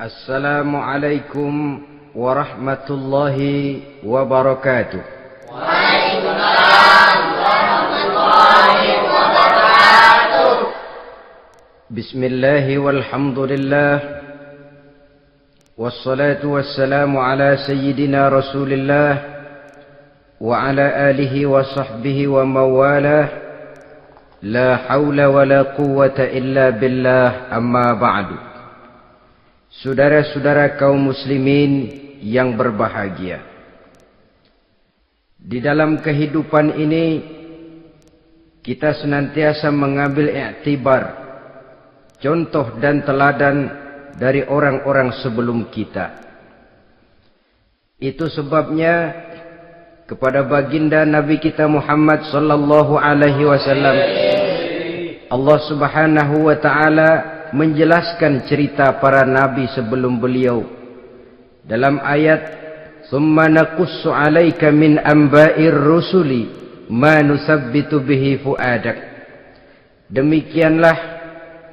Assalamualaikum warahmatullahi wabarakatuh. Waalaikumsalam warahmatullahi wabarakatuh. Bismillahi walhamdulillah. Wassalatu wassalamu ala sayyidina Rasulillah wa ala alihi wa sahbihi wa mawalah. La hawla wa la quwwata illa billah, amma ba'du. Saudara-saudara kaum muslimin yang berbahagia, di dalam kehidupan ini kita senantiasa mengambil iktibar, contoh dan teladan dari orang-orang sebelum kita. Itu sebabnya kepada baginda Nabi kita Muhammad sallallahu alaihi wasallam Allah Subhanahu wa taala menjelaskan cerita para nabi sebelum beliau dalam ayat "Tsumma naqussu 'alaika min amba'ir rusuli ma nusabbitu bihi fu'adak." Demikianlah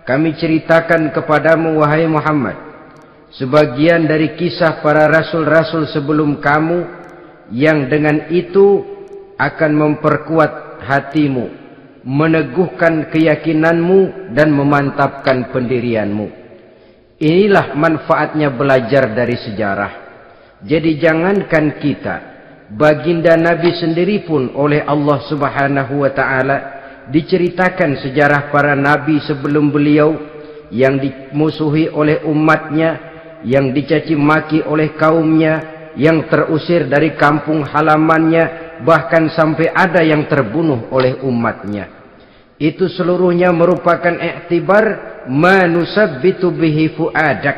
kami ceritakan kepadamu wahai Muhammad sebagian dari kisah para rasul-rasul sebelum kamu yang dengan itu akan memperkuat hatimu, meneguhkan keyakinanmu dan memantapkan pendirianmu. Inilah manfaatnya belajar dari sejarah. Jadi jangankan kita, baginda Nabi sendiri pun oleh Allah Subhanahu wa taala diceritakan sejarah para nabi sebelum beliau yang dimusuhi oleh umatnya, yang dicaci maki oleh kaumnya, yang terusir dari kampung halamannya, bahkan sampai ada yang terbunuh oleh umatnya. Itu seluruhnya merupakan iktibar manusabbitu bihi fu'adak,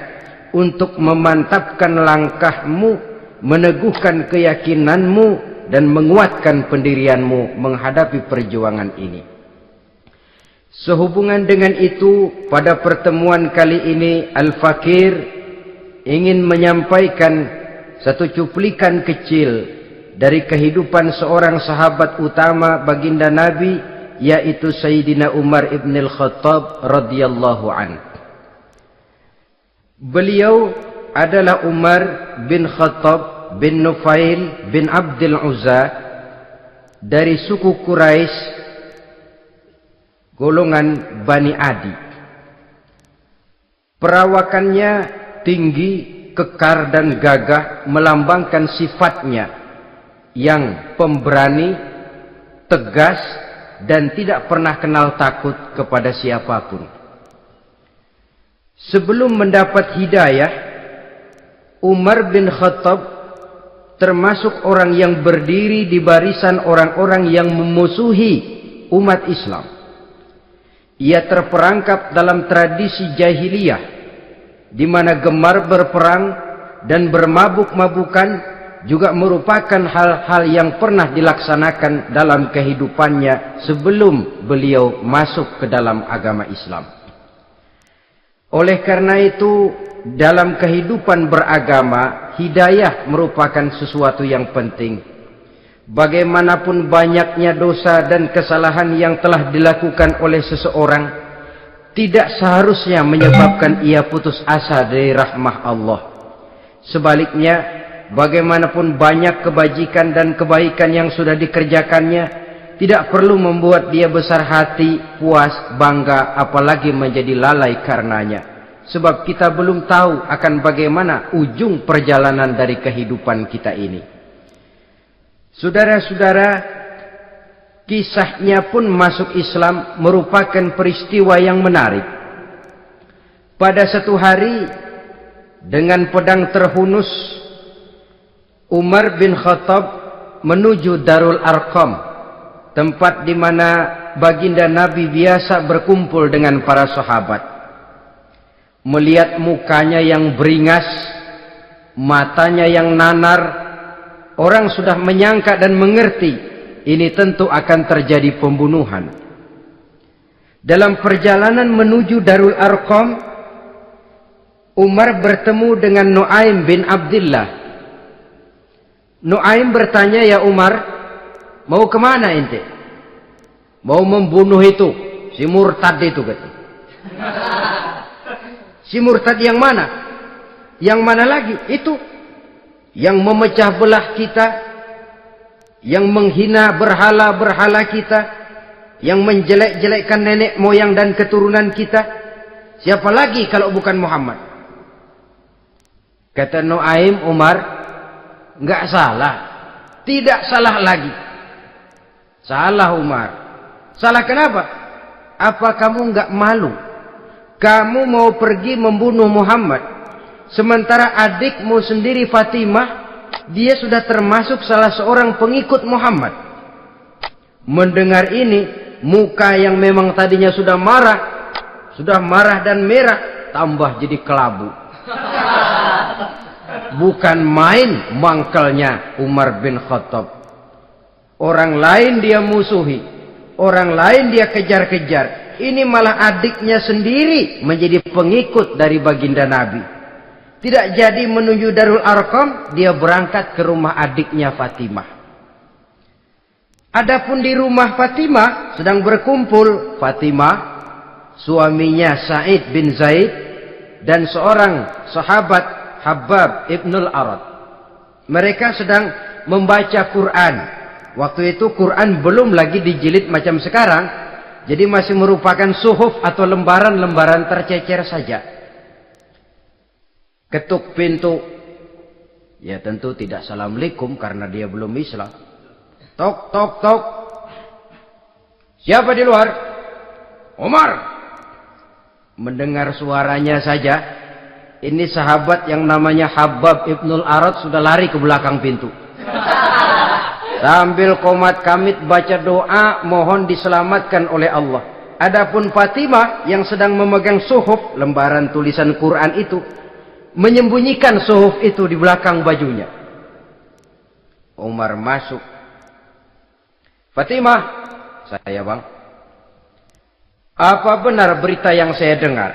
untuk memantapkan langkahmu, meneguhkan keyakinanmu dan menguatkan pendirianmu menghadapi perjuangan ini. Sehubungan dengan itu, pada pertemuan kali ini Al-Fakir ingin menyampaikan satu cuplikan kecil dari kehidupan seorang sahabat utama baginda Nabi, yaitu Sayyidina Umar ibn al-Khattab radhiyallahu an. Beliau adalah Umar bin Khattab bin Nufail bin Abdul Uzza dari suku Quraisy, golongan Bani Adi. Perawakannya tinggi, kekar dan gagah, melambangkan sifatnya yang pemberani, tegas dan tidak pernah kenal takut kepada siapapun. Sebelum mendapat hidayah, Umar bin Khattab termasuk orang yang berdiri di barisan orang-orang yang memusuhi umat Islam. Ia terperangkap dalam tradisi jahiliyah di mana gemar berperang dan bermabuk-mabukan juga merupakan hal-hal yang pernah dilaksanakan dalam kehidupannya sebelum beliau masuk ke dalam agama Islam. Oleh karena itu, dalam kehidupan beragama, hidayah merupakan sesuatu yang penting. Bagaimanapun banyaknya dosa dan kesalahan yang telah dilakukan oleh seseorang, tidak seharusnya menyebabkan ia putus asa dari rahmah Allah. Sebaliknya, bagaimanapun banyak kebajikan dan kebaikan yang sudah dikerjakannya, tidak perlu membuat dia besar hati, puas, bangga, apalagi menjadi lalai karenanya. Sebab kita belum tahu akan bagaimana ujung perjalanan dari kehidupan kita ini. Saudara-saudara, kisahnya pun masuk Islam merupakan peristiwa yang menarik. Pada satu hari, dengan pedang terhunus, Umar bin Khattab menuju Darul Arqam, tempat di mana baginda Nabi biasa berkumpul dengan para sahabat. Melihat mukanya yang beringas, matanya yang nanar, orang sudah menyangka dan mengerti ini tentu akan terjadi pembunuhan. Dalam perjalanan menuju Darul Arqam, Umar bertemu dengan Nuaim bin Abdullah. Nuaim bertanya, "Ya Umar, mau kemana ente?" "Mau membunuh itu, si murtad itu," katanya. "Si murtad yang mana?" Yang mana lagi? Itu yang memecah belah kita, yang menghina berhala-berhala kita, yang menjelek-jelekkan nenek moyang dan keturunan kita. Siapa lagi kalau bukan Muhammad? Kata Nuaim Umar, enggak salah. Tidak salah lagi. Salah Umar. Salah kenapa? Apa kamu enggak malu? Kamu mau pergi membunuh Muhammad, sementara adikmu sendiri Fatimah, dia sudah termasuk salah seorang pengikut Muhammad. Mendengar ini, muka yang memang tadinya sudah marah dan merah, tambah jadi kelabu. Bukan main mangkelnya Umar bin Khattab. Orang lain dia musuhi, orang lain dia kejar-kejar. Ini malah adiknya sendiri menjadi pengikut dari baginda Nabi. Tidak jadi menuju Darul Arqam, dia berangkat ke rumah adiknya Fatimah. Adapun di rumah Fatimah sedang berkumpul Fatimah, suaminya Sa'id bin Zaid, dan seorang sahabat Habbab ibnul Arad. Mereka sedang membaca Quran. Waktu itu Quran belum lagi dijilid macam sekarang. Jadi masih merupakan suhuf atau lembaran-lembaran tercecer saja. Ketuk pintu. Ya tentu tidak assalamualaikum karena dia belum Islam. Tok, tok, tok. Siapa di luar? Umar. Mendengar suaranya saja, ini sahabat yang namanya Habbab ibnul Arad sudah lari ke belakang pintu. Sambil komat kamit baca doa mohon diselamatkan oleh Allah. Adapun Fatimah yang sedang memegang suhuf, lembaran tulisan Quran itu, menyembunyikan suhuf itu di belakang bajunya. Umar masuk. Fatimah, saya bang. Apa benar berita yang saya dengar?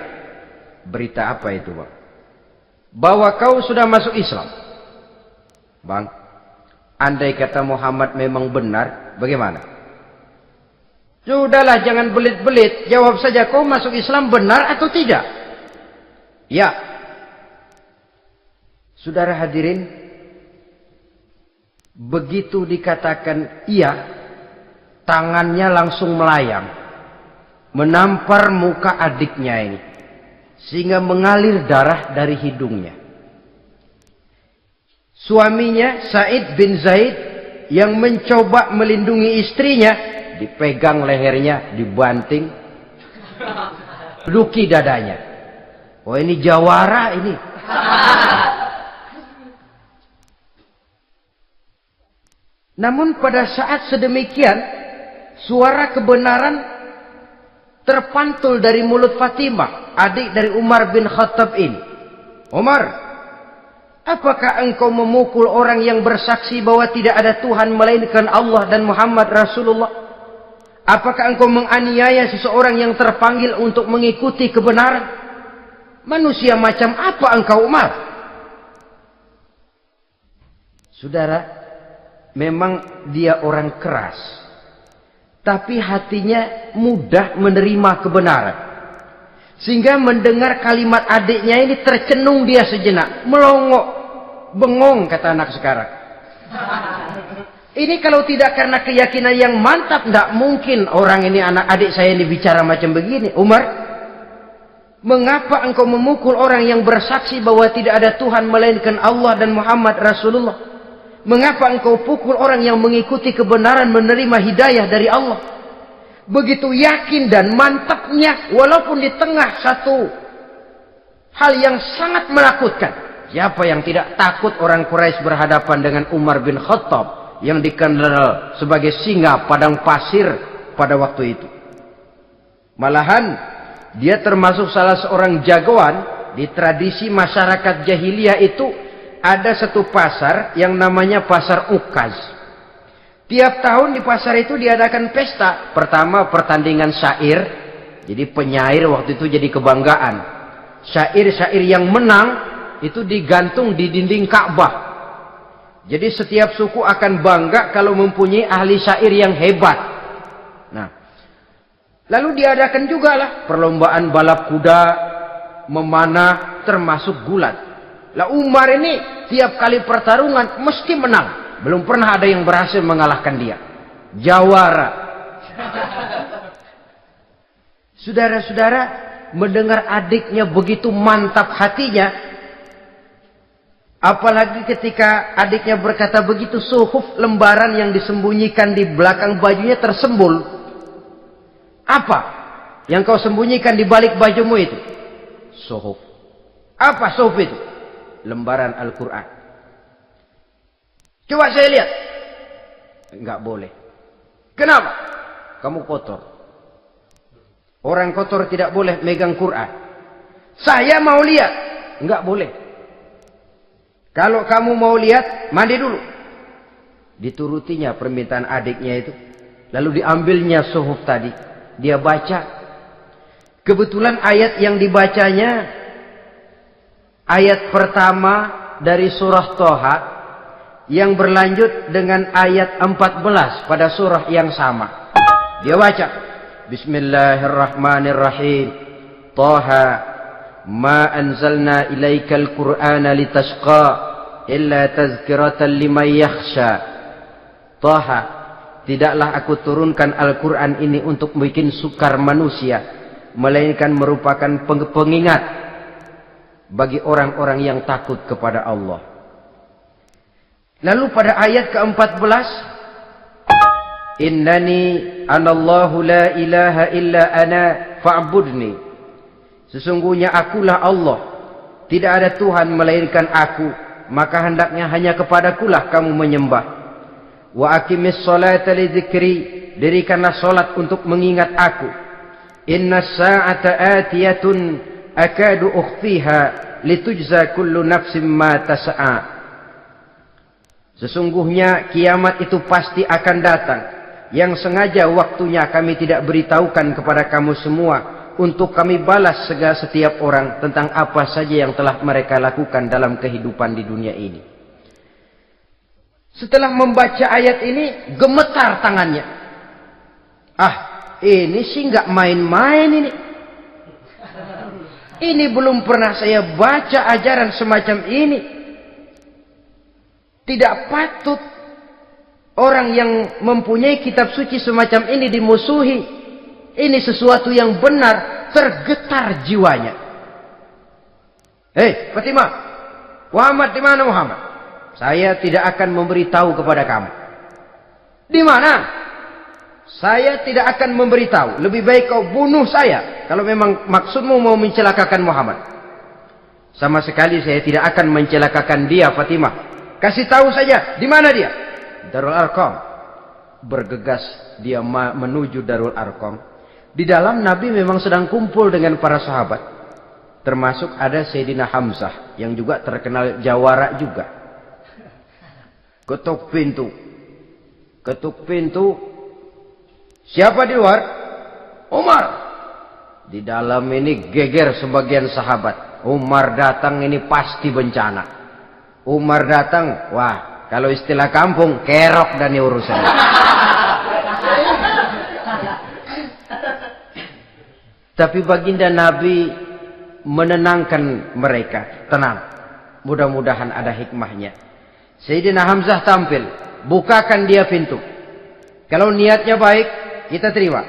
Berita apa itu bang? Bahwa kau sudah masuk Islam. Bang, andai kata Muhammad memang benar, bagaimana? Sudahlah, jangan belit-belit. Jawab saja, kau masuk Islam benar atau tidak? Ya. Saudara hadirin, begitu dikatakan iya, tangannya langsung melayang, menampar muka adiknya ini, sehingga mengalir darah dari hidungnya. Suaminya Sa'id bin Zaid yang mencoba melindungi istrinya, dipegang lehernya, dibanting, luki dadanya. Oh ini jawara ini. Namun pada saat sedemikian, suara kebenaran terpantul dari mulut Fatimah, adik dari Umar bin Khattab ini. Umar, apakah engkau memukul orang yang bersaksi bahwa tidak ada Tuhan melainkan Allah dan Muhammad Rasulullah? Apakah engkau menganiaya seseorang yang terpanggil untuk mengikuti kebenaran? Manusia macam apa engkau, Umar? Saudara, memang dia orang keras, tapi hatinya mudah menerima kebenaran. Sehingga mendengar kalimat adiknya ini tercenung dia sejenak, melongok, bengong kata anak sekarang. Ini kalau tidak karena keyakinan yang mantap, tidak mungkin orang ini, anak adik saya ini bicara macam begini. Umar, mengapa engkau memukul orang yang bersaksi bahwa tidak ada Tuhan melainkan Allah dan Muhammad Rasulullah? Mengapa engkau pukul orang yang mengikuti kebenaran, menerima hidayah dari Allah? Begitu yakin dan mantapnya, walaupun di tengah satu hal yang sangat menakutkan. Siapa yang tidak takut orang Quraisy berhadapan dengan Umar bin Khattab yang dikenal sebagai singa padang pasir pada waktu itu? Malahan dia termasuk salah seorang jagoan di tradisi masyarakat jahiliyah itu. Ada satu pasar yang namanya pasar Ukaz. Tiap tahun di pasar itu diadakan pesta. Pertama pertandingan syair. Jadi penyair waktu itu jadi kebanggaan. Syair-syair yang menang itu digantung di dinding Ka'bah. Jadi setiap suku akan bangga kalau mempunyai ahli syair yang hebat. Nah, lalu diadakan juga lah perlombaan balap kuda, memanah, termasuk gulat. Lah Umar ini tiap kali pertarungan mesti menang. Belum pernah ada yang berhasil mengalahkan dia. Jawara. Saudara-saudara, mendengar adiknya begitu mantap hatinya, apalagi ketika adiknya berkata begitu, suhuf, lembaran yang disembunyikan di belakang bajunya tersembul. Apa yang kau sembunyikan di balik bajumu itu? Suhuf. Apa suhuf itu? Lembaran Al-Quran. Coba saya lihat. Enggak boleh. Kenapa? Kamu kotor. Orang kotor tidak boleh megang Quran. Saya mau lihat. Enggak boleh. Kalau kamu mau lihat, mandi dulu. Diturutinya permintaan adiknya itu. Lalu diambilnya suhuf tadi. Dia baca. Kebetulan ayat yang dibacanya, ayat pertama dari surah Toha, yang berlanjut dengan ayat 14 pada surah yang sama. Dia baca. Bismillahirrahmanirrahim. Toha. Ma anzalna ilaikal Qur'ana litashqa illa tazkiratan liman yakhsha. Toha, tidaklah aku turunkan Al-Quran ini untuk bikin sukar manusia, melainkan merupakan pengingat bagi orang-orang yang takut kepada Allah. Lalu pada ayat ke-14, Innani anallahu la ilaha illa ana fa'budni. Sesungguhnya akulah Allah, tidak ada Tuhan melainkan aku, maka hendaknya hanya kepadakulah kamu menyembah. Wa aqimis sholata li dzikri, dirikanlah salat untuk mengingat aku. Inna sa'ata atiyatun akadu ukhfiha litujza kullu nafsin ma tas'a. Sesungguhnya kiamat itu pasti akan datang, yang sengaja waktunya kami tidak beritahukan kepada kamu semua, untuk kami balas segala setiap orang tentang apa saja yang telah mereka lakukan dalam kehidupan di dunia ini. Setelah membaca ayat ini, gemetar tangannya. Ah, ini sih nggak main-main ini. Ini belum pernah saya baca ajaran semacam ini. Tidak patut orang yang mempunyai kitab suci semacam ini dimusuhi. Ini sesuatu yang benar, tergetar jiwanya. Hei, Fatimah, Muhammad di mana Muhammad? Saya tidak akan memberitahu kepada kamu. Di mana? Saya tidak akan memberitahu. Lebih baik kau bunuh saya kalau memang maksudmu mau mencelakakan Muhammad. Sama sekali saya tidak akan mencelakakan dia, Fatimah. Kasih tahu saja, di mana dia? Darul Arqam. Bergegas dia menuju Darul Arqam. Di dalam Nabi memang sedang kumpul dengan para sahabat. Termasuk ada Sayyidina Hamzah yang juga terkenal jawara juga. Ketuk pintu. Ketuk pintu. Siapa di luar? Umar. Di dalam ini geger sebagian sahabat. Umar datang ini pasti bencana. Umar datang, wah, kalau istilah kampung, kerok dan urusan. Tapi baginda Nabi menenangkan mereka. Tenang. Mudah-mudahan ada hikmahnya. Sayyidina Hamzah tampil. Bukakan dia pintu. Kalau niatnya baik, kita terima.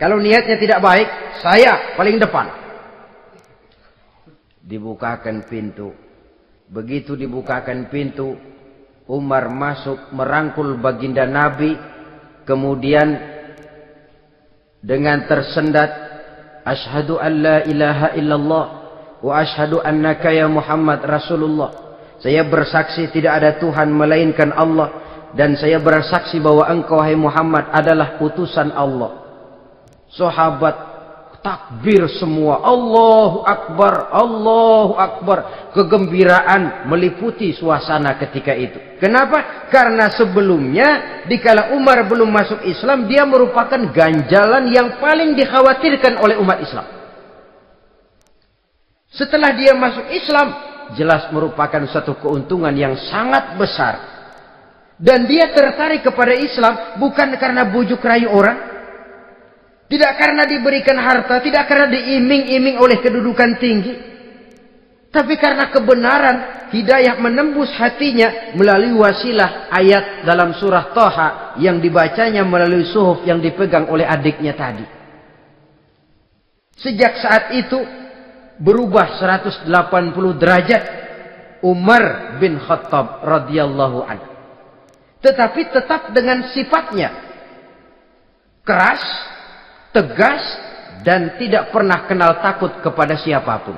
Kalau niatnya tidak baik, saya paling depan. Dibukakan pintu. Begitu dibukakan pintu, Umar masuk merangkul baginda Nabi. Kemudian dengan tersendat, Ashhadu an la ilaha illallah wa ashhadu annaka ya Muhammad Rasulullah. Saya bersaksi tidak ada Tuhan melainkan Allah, dan saya bersaksi bahwa engkau hai Muhammad adalah utusan Allah. Sahabat takbir semua, Allahu Akbar, Allahu Akbar. Kegembiraan meliputi suasana ketika itu. Kenapa? Karena sebelumnya dikala Umar belum masuk Islam, dia merupakan ganjalan yang paling dikhawatirkan oleh umat Islam. Setelah dia masuk Islam, jelas merupakan satu keuntungan yang sangat besar. Dan dia tertarik kepada Islam bukan karena bujuk rayu orang, tidak karena diberikan harta, tidak karena diiming-iming oleh kedudukan tinggi, Tapi karena kebenaran, hidayah menembus hatinya melalui wasilah ayat dalam surah Thaha yang dibacanya melalui suhuf yang dipegang oleh adiknya tadi. Sejak saat itu berubah 180 derajat Umar bin Khattab radhiyallahu anhu. Tetapi tetap dengan sifatnya keras, tegas, dan tidak pernah kenal takut kepada siapapun.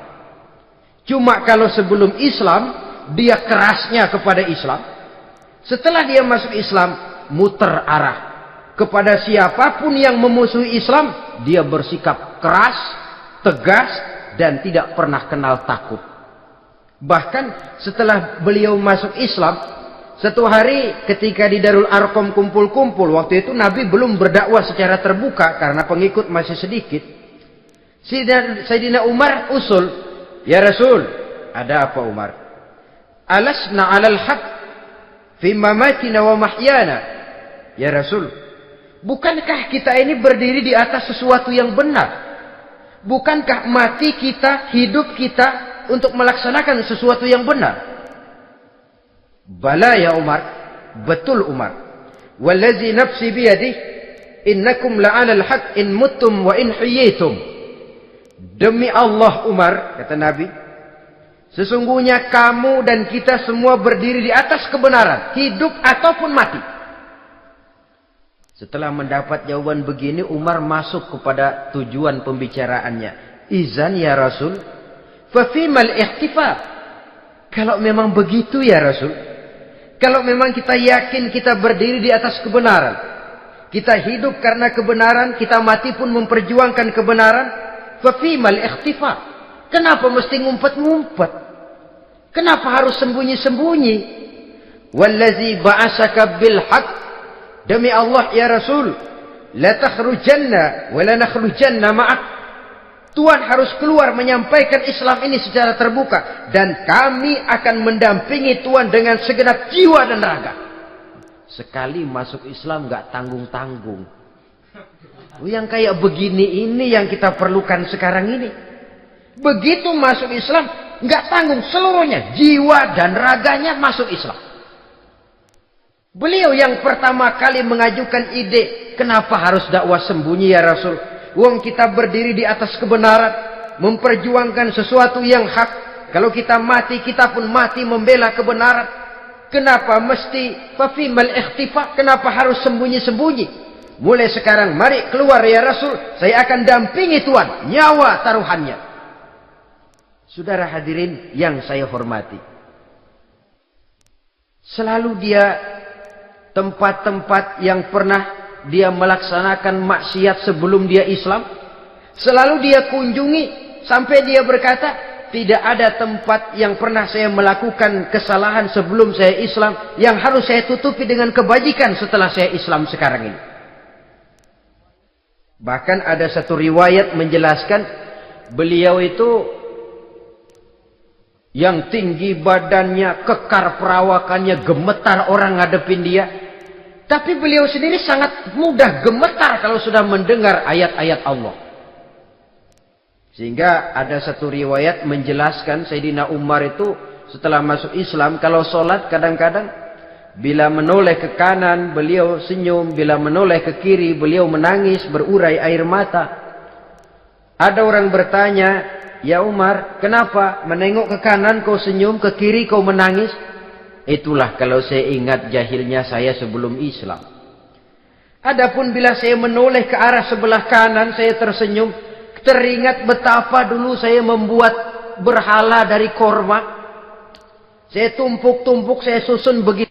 Cuma kalau sebelum Islam, dia kerasnya kepada Islam. Setelah dia masuk Islam, muter arah. Kepada siapapun yang memusuhi Islam, dia bersikap keras, tegas, dan tidak pernah kenal takut. Bahkan setelah beliau masuk Islam, satu hari ketika di Darul Arqam kumpul-kumpul, waktu itu Nabi belum berdakwah secara terbuka karena pengikut masih sedikit. Sayyidina Umar usul, "Ya Rasul, ada apa Umar? Alasna 'alal haq fi mamatina wa mahyana?" Ya Rasul, bukankah kita ini berdiri di atas sesuatu yang benar? Bukankah mati kita, hidup kita untuk melaksanakan sesuatu yang benar? Bala ya Umar, betul Umar. Wallazi nafsi biyadih, innakum la'alal haq in muttum wa in hiyitum. Demi Allah Umar, kata Nabi, sesungguhnya kamu dan kita semua berdiri di atas kebenaran, hidup ataupun mati. Setelah mendapat jawaban begini, Umar masuk kepada tujuan pembicaraannya. Izan ya Rasul, fa fimal ihtifal. Kalau memang begitu ya Rasul, kalau memang kita yakin kita berdiri di atas kebenaran, kita hidup karena kebenaran, kita mati pun memperjuangkan kebenaran, fa fimal ihtifal. Kenapa mesti ngumpet-ngumpet? Kenapa harus sembunyi-sembunyi? Wallazi ba'asaka bil haqq, demi Allah ya Rasul, la takhrujanna wa la nakhrujanna ma'ak. Tuhan harus keluar menyampaikan Islam ini secara terbuka, dan kami akan mendampingi Tuhan dengan segenap jiwa dan raga. Sekali masuk Islam gak tanggung-tanggung. Yang kayak begini ini yang kita perlukan sekarang ini. Begitu masuk Islam gak tanggung seluruhnya, jiwa dan raganya masuk Islam. Beliau yang pertama kali mengajukan ide, kenapa harus dakwah sembunyi ya Rasul? Wong kita berdiri di atas kebenaran, memperjuangkan sesuatu yang hak. Kalau kita mati, kita pun mati membela kebenaran. Kenapa mesti fafimal ikhtifa? Kenapa harus sembunyi-sembunyi? Mulai sekarang mari keluar ya Rasul, saya akan dampingi Tuhan, nyawa taruhannya. Saudara hadirin yang saya hormati, selalu dia tempat-tempat yang pernah dia melaksanakan maksiat sebelum dia Islam, selalu dia kunjungi sampai dia berkata, tidak ada tempat yang pernah saya melakukan kesalahan sebelum saya Islam yang harus saya tutupi dengan kebajikan setelah saya Islam sekarang ini. Bahkan ada satu riwayat menjelaskan beliau itu yang tinggi badannya, kekar perawakannya, gemetar orang ngadepin dia. Tapi beliau sendiri sangat mudah gemetar kalau sudah mendengar ayat-ayat Allah. Sehingga ada satu riwayat menjelaskan Sayyidina Umar itu setelah masuk Islam, kalau sholat kadang-kadang bila menoleh ke kanan beliau senyum, bila menoleh ke kiri beliau menangis berurai air mata. Ada orang bertanya, ya Umar, kenapa menengok ke kanan kau senyum, ke kiri kau menangis? Itulah kalau saya ingat jahilnya saya sebelum Islam. Adapun bila saya menoleh ke arah sebelah kanan saya tersenyum, teringat betapa dulu saya membuat berhala dari korma. Saya tumpuk-tumpuk, saya susun begitu.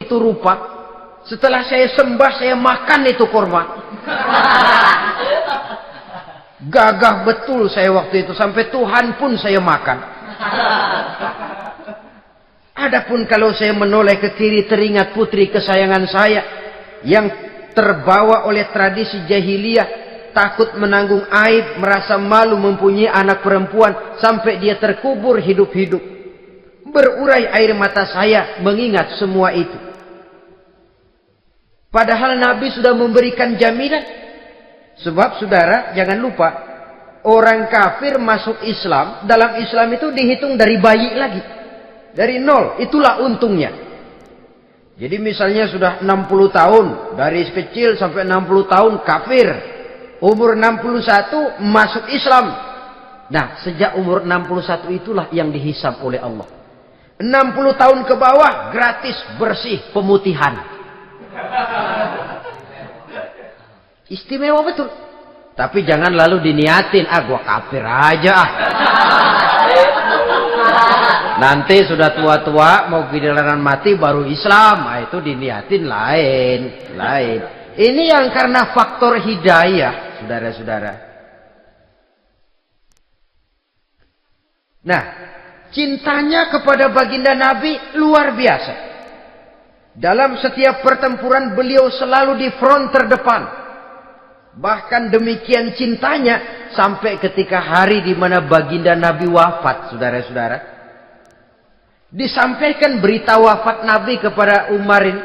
Itu rupa. Setelah saya sembah, saya makan itu korma. Gagah betul saya waktu itu, sampai Tuhan pun saya makan. Adapun kalau saya menoleh ke kiri, teringat putri kesayangan saya yang terbawa oleh tradisi jahiliyah, takut menanggung aib, merasa malu mempunyai anak perempuan, sampai dia terkubur hidup-hidup. Berurai air mata saya mengingat semua itu. Padahal Nabi sudah memberikan jaminan. Sebab saudara, jangan lupa, orang kafir masuk Islam, dalam Islam itu dihitung dari bayi lagi. Dari nol, itulah untungnya. Jadi misalnya sudah 60 tahun, dari kecil sampai 60 tahun kafir. Umur 61 masuk Islam. Nah, sejak umur 61 itulah yang dihisab oleh Allah. 60 tahun ke bawah gratis bersih pemutihan. Istimewa betul. Tapi jangan lalu diniatin, gua kafir aja ah. Nanti sudah tua-tua mau giliran mati baru Islam, itu diniatin lain. Ini yang karena faktor hidayah, saudara-saudara. Nah, cintanya kepada baginda Nabi luar biasa. Dalam setiap pertempuran beliau selalu di front terdepan. Bahkan demikian cintanya sampai ketika hari di mana baginda Nabi wafat, saudara-saudara. Disampaikan berita wafat Nabi kepada Umarin.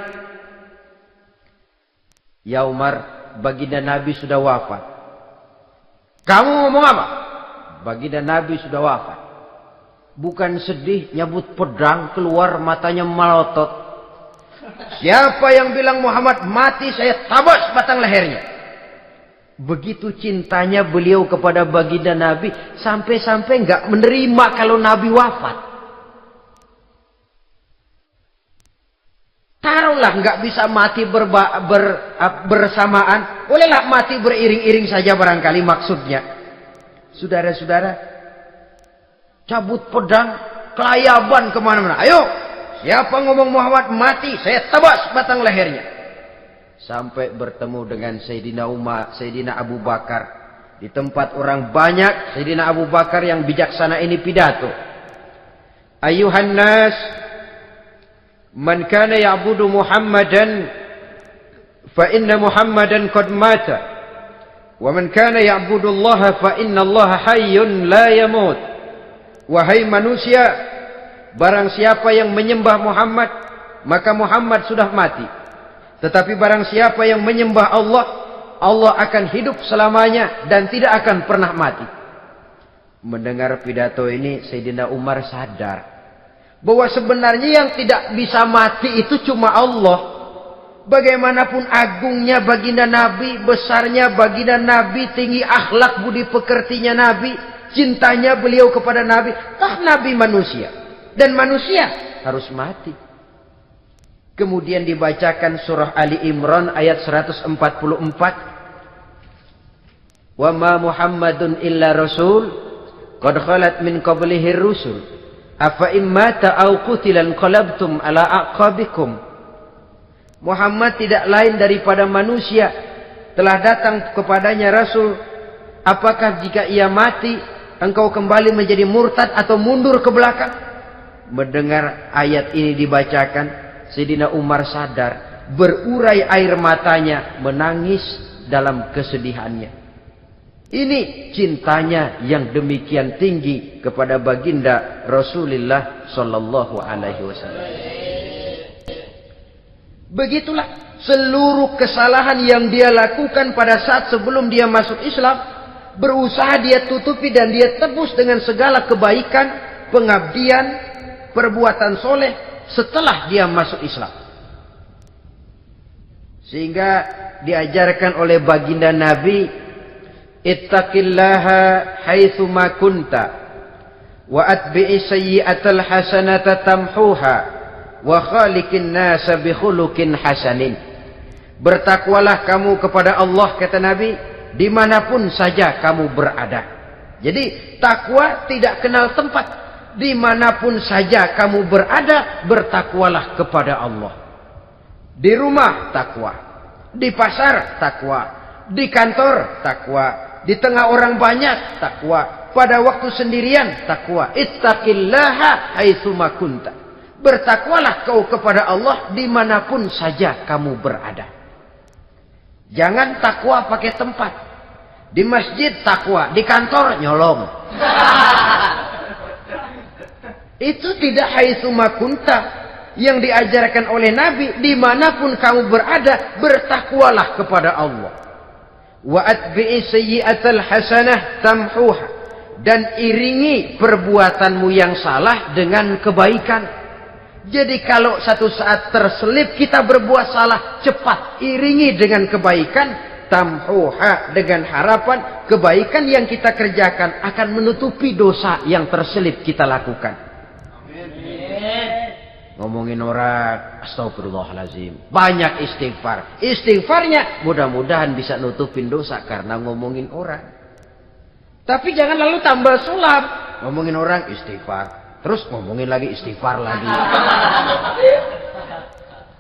Ya Umar, baginda Nabi sudah wafat. Kamu ngomong apa? Baginda Nabi sudah wafat. Bukan sedih, nyabut pedang, keluar matanya melotot. Siapa yang bilang Muhammad mati, saya tabas batang lehernya. Begitu cintanya beliau kepada baginda Nabi, sampai-sampai nggak menerima kalau Nabi wafat. Taruhlah nggak bisa mati bersamaan, bolehlah mati beriring-iring saja barangkali maksudnya. Saudara-saudara, cabut pedang, kelayaban kemana-mana. Ayo, siapa ngomong Muhammad mati, saya tabas batang lehernya. Sampai bertemu dengan Sayyidina Umar, Sayyidina Abu Bakar. Di tempat orang banyak, Sayyidina Abu Bakar yang bijaksana ini pidato. Ayuhan nas, man kana ya'budu Muhammadan fa inna Muhammadan qad mata wa man kana ya'budu Allah fa inna Allah hayyun la yamut. Wahai manusia, barang siapa yang menyembah Muhammad, maka Muhammad sudah mati. Tetapi barang siapa yang menyembah Allah, Allah akan hidup selamanya dan tidak akan pernah mati. Mendengar pidato ini, Sayyidina Umar sadar bahwa sebenarnya yang tidak bisa mati itu cuma Allah. Bagaimanapun agungnya baginda Nabi, besarnya baginda Nabi, tinggi akhlak budi pekertinya Nabi, cintanya beliau kepada Nabi, Nabi manusia. Dan manusia harus mati. Kemudian dibacakan surah Ali Imran ayat 144. Wa ma Muhammadun illa rasul qad khalat min qablihi rusul afa immata aw qutilan qalabtum ala aqabikum. Muhammad tidak lain daripada manusia, telah datang kepadanya rasul. Apakah jika ia mati engkau kembali menjadi murtad atau mundur ke belakang? Mendengar ayat ini dibacakan, Sayyidina Umar sadar, berurai air matanya, menangis dalam kesedihannya. Ini cintanya yang demikian tinggi kepada baginda Rasulullah sallallahu alaihi wasallam. Begitulah seluruh kesalahan yang dia lakukan pada saat sebelum dia masuk Islam, berusaha dia tutupi dan dia tebus dengan segala kebaikan, pengabdian, perbuatan soleh setelah dia masuk Islam. Sehingga diajarkan oleh baginda Nabi, ittaqillaha haitsu ma kunta wa atbi'i sayyi'atal hasanata tamhuha wa khaliqin nasa bi khuluqin hasanin. Bertakwalah kamu kepada Allah, kata Nabi, dimanapun saja kamu berada. Jadi takwa tidak kenal tempat. Dimanapun saja kamu berada, bertakwalah kepada Allah. Di rumah takwa, di pasar takwa, di kantor takwa, di tengah orang banyak takwa, pada waktu sendirian takwa. Ittaqillaha haitsu ma kunta. Bertakwalah kau kepada Allah dimanapun saja kamu berada. Jangan takwa pakai tempat. Di masjid takwa, di kantor nyolong. Itu tidak haitsu makunta. Yang diajarkan oleh Nabi, dimanapun kamu berada, bertakwalah kepada Allah. Wa atbi'i sayyi'atal hasanah tamhuha. Dan iringi perbuatanmu yang salah dengan kebaikan. Jadi kalau satu saat terselip kita berbuat salah, cepat iringi dengan kebaikan. Tamhuha, dengan harapan kebaikan yang kita kerjakan akan menutupi dosa yang terselip kita lakukan. Ngomongin orang, astagfirullahalazim, banyak istighfar. Istighfarnya mudah-mudahan bisa nutupin dosa karena ngomongin orang. Tapi jangan lalu tambah sulap. Ngomongin orang istighfar, terus ngomongin lagi istighfar lagi.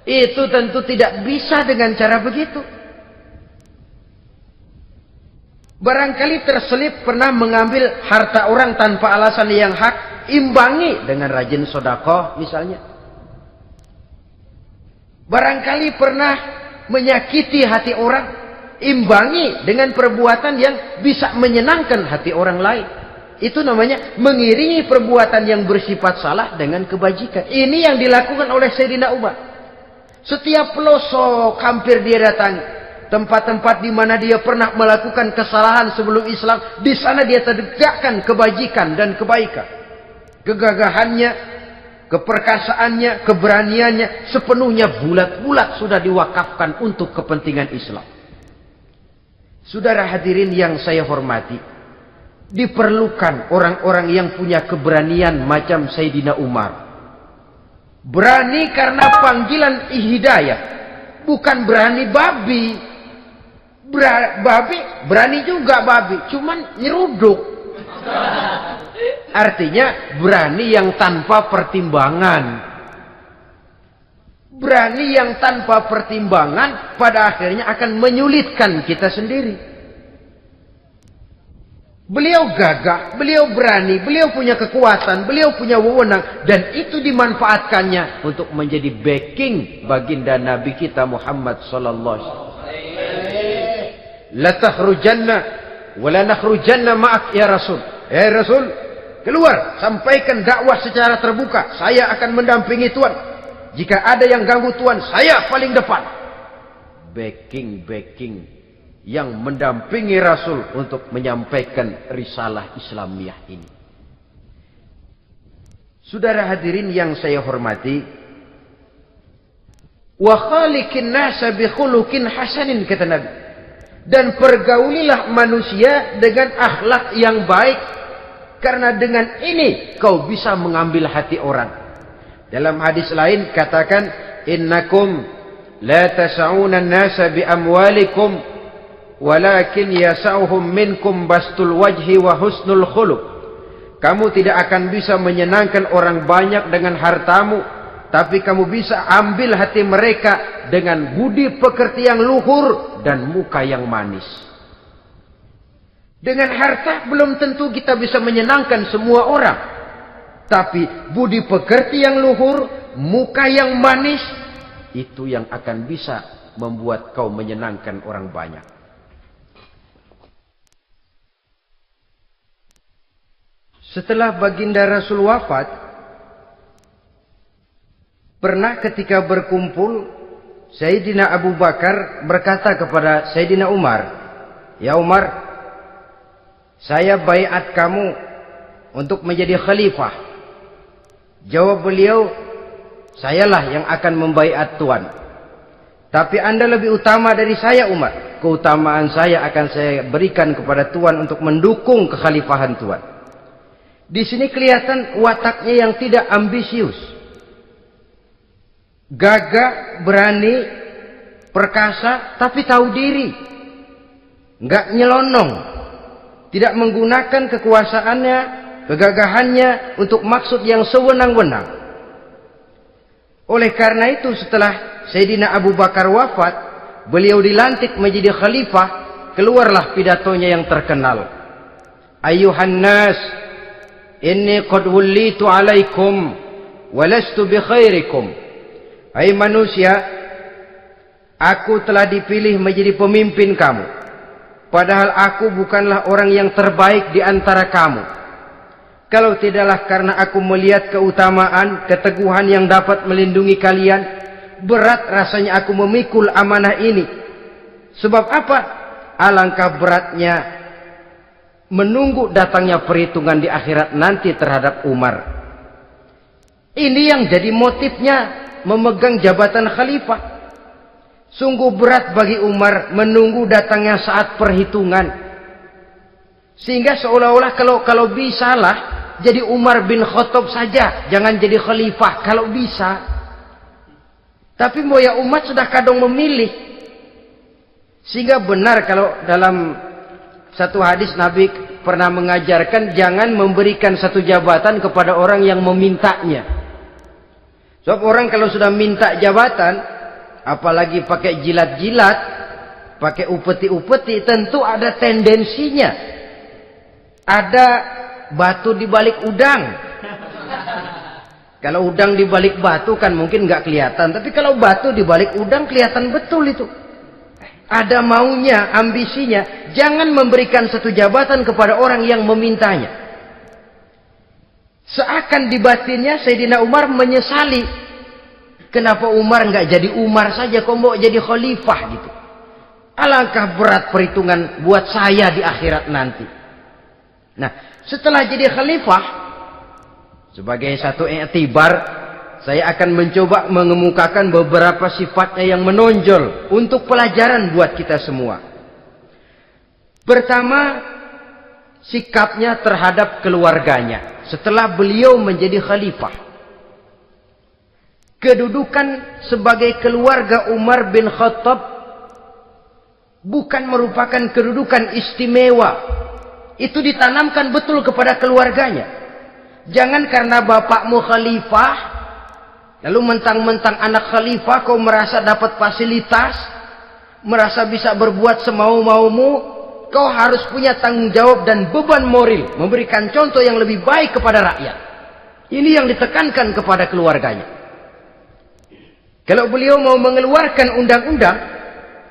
Itu tentu tidak bisa dengan cara begitu. Barangkali terselip pernah mengambil harta orang tanpa alasan yang hak, imbangi dengan rajin sedekah misalnya. Barangkali pernah menyakiti hati orang, imbangi dengan perbuatan yang bisa menyenangkan hati orang lain. Itu namanya mengiringi perbuatan yang bersifat salah dengan kebajikan. Ini yang dilakukan oleh Sayyidina Umar. Setiap pelosok hampir dia datangi. Tempat-tempat di mana dia pernah melakukan kesalahan sebelum Islam, di sana dia tegakkan kebajikan dan kebaikan. Kegagahannya, keperkasaannya, keberaniannya sepenuhnya bulat-bulat sudah diwakafkan untuk kepentingan Islam. Saudara hadirin yang saya hormati, diperlukan orang-orang yang punya keberanian macam Sayyidina Umar. Berani karena panggilan hidayah, bukan berani babi. Babi berani juga babi, cuman nyeruduk. Artinya berani yang tanpa pertimbangan. Berani yang tanpa pertimbangan pada akhirnya akan menyulitkan kita sendiri. Beliau gagah, beliau berani, beliau punya kekuatan, beliau punya wewenang, dan itu dimanfaatkannya untuk menjadi backing baginda Nabi kita Muhammad sallallahu alaihi wasallam. La takhrujanna wa la nakhrujanna ma'ak ya Rasul. Ya Rasul, keluar, sampaikan dakwah secara terbuka. Saya akan mendampingi Tuhan. Jika ada yang ganggu Tuhan, saya paling depan. Backing yang mendampingi Rasul untuk menyampaikan risalah Islamiyah ini. Saudara hadirin yang saya hormati, wa khaliqin nasa bi khuluqin hasanin, kata Nabi. Dan pergaulilah manusia dengan akhlak yang baik, karena dengan ini kau bisa mengambil hati orang. Dalam hadis lain katakan, innakum la tas'una an-nasa bi amwalikum walakin yas'uhum minkum bastul wajhi wa husnul khuluq. Kamu tidak akan bisa menyenangkan orang banyak dengan hartamu, tapi kamu bisa ambil hati mereka dengan budi pekerti yang luhur dan muka yang manis. Dengan harta belum tentu kita bisa menyenangkan semua orang. Tapi budi pekerti yang luhur, muka yang manis, itu yang akan bisa membuat kau menyenangkan orang banyak. Setelah baginda Rasul wafat, pernah ketika berkumpul, Sayyidina Abu Bakar berkata kepada Sayyidina Umar, "Ya Umar, saya baiat kamu untuk menjadi khalifah." Jawab beliau, "Sayalah yang akan membaiat Tuan. Tapi Anda lebih utama dari saya Umar. Keutamaan saya akan saya berikan kepada Tuan untuk mendukung kekhalifahan Tuan." Di sini kelihatan wataknya yang tidak ambisius. Gagah, berani, perkasa, tapi tahu diri. Enggak nyelonong. Tidak menggunakan kekuasaannya, kegagahannya untuk maksud yang sewenang-wenang. Oleh karena itu setelah Sayyidina Abu Bakar wafat, beliau dilantik menjadi khalifah, keluarlah pidatonya yang terkenal. Ayuhan nas, inni qad wullitu alaikum walastu bi khairikum. Hai manusia, aku telah dipilih menjadi pemimpin kamu. padahal aku bukanlah orang yang terbaik di antara kamu. Kalau tidaklah karena aku melihat keutamaan, keteguhan yang dapat melindungi kalian, berat rasanya aku memikul amanah ini. Sebab apa? Alangkah beratnya menunggu datangnya perhitungan di akhirat nanti terhadap Umar. Ini yang jadi motifnya memegang jabatan khalifah. Sungguh berat bagi Umar menunggu datangnya saat perhitungan. Sehingga seolah-olah kalau bisalah jadi Umar bin Khattab saja, jangan jadi khalifah kalau bisa. Tapi moya umat sudah kadang memilih. Sehingga benar kalau dalam satu hadis Nabi pernah mengajarkan jangan memberikan satu jabatan kepada orang yang memintanya. Sebab orang kalau sudah minta jabatan, apalagi pakai jilat-jilat, pakai upeti-upeti, tentu ada tendensinya. Ada batu di balik udang. Kalau udang di balik batu kan mungkin nggak kelihatan, tapi kalau batu di balik udang kelihatan betul itu. Ada maunya, ambisinya. Jangan memberikan satu jabatan kepada orang yang memintanya. Seakan di batinnya Sayyidina Umar menyesali. Kenapa Umar nggak jadi Umar saja, kok mau jadi khalifah gitu. Alangkah berat perhitungan buat saya di akhirat nanti. Nah, setelah jadi khalifah, sebagai satu i'tibar, saya akan mencoba mengemukakan beberapa sifatnya yang menonjol untuk pelajaran buat kita semua. Pertama, sikapnya terhadap keluarganya setelah beliau menjadi khalifah. Kedudukan sebagai keluarga Umar bin Khattab bukan merupakan kedudukan istimewa. Itu ditanamkan betul kepada keluarganya. Jangan karena bapakmu khalifah, lalu mentang-mentang anak khalifah kau merasa dapat fasilitas, merasa bisa berbuat semau-maumu, kau harus punya tanggung jawab dan beban moral, memberikan contoh yang lebih baik kepada rakyat. Ini yang ditekankan kepada keluarganya. Kalau beliau mau mengeluarkan undang-undang,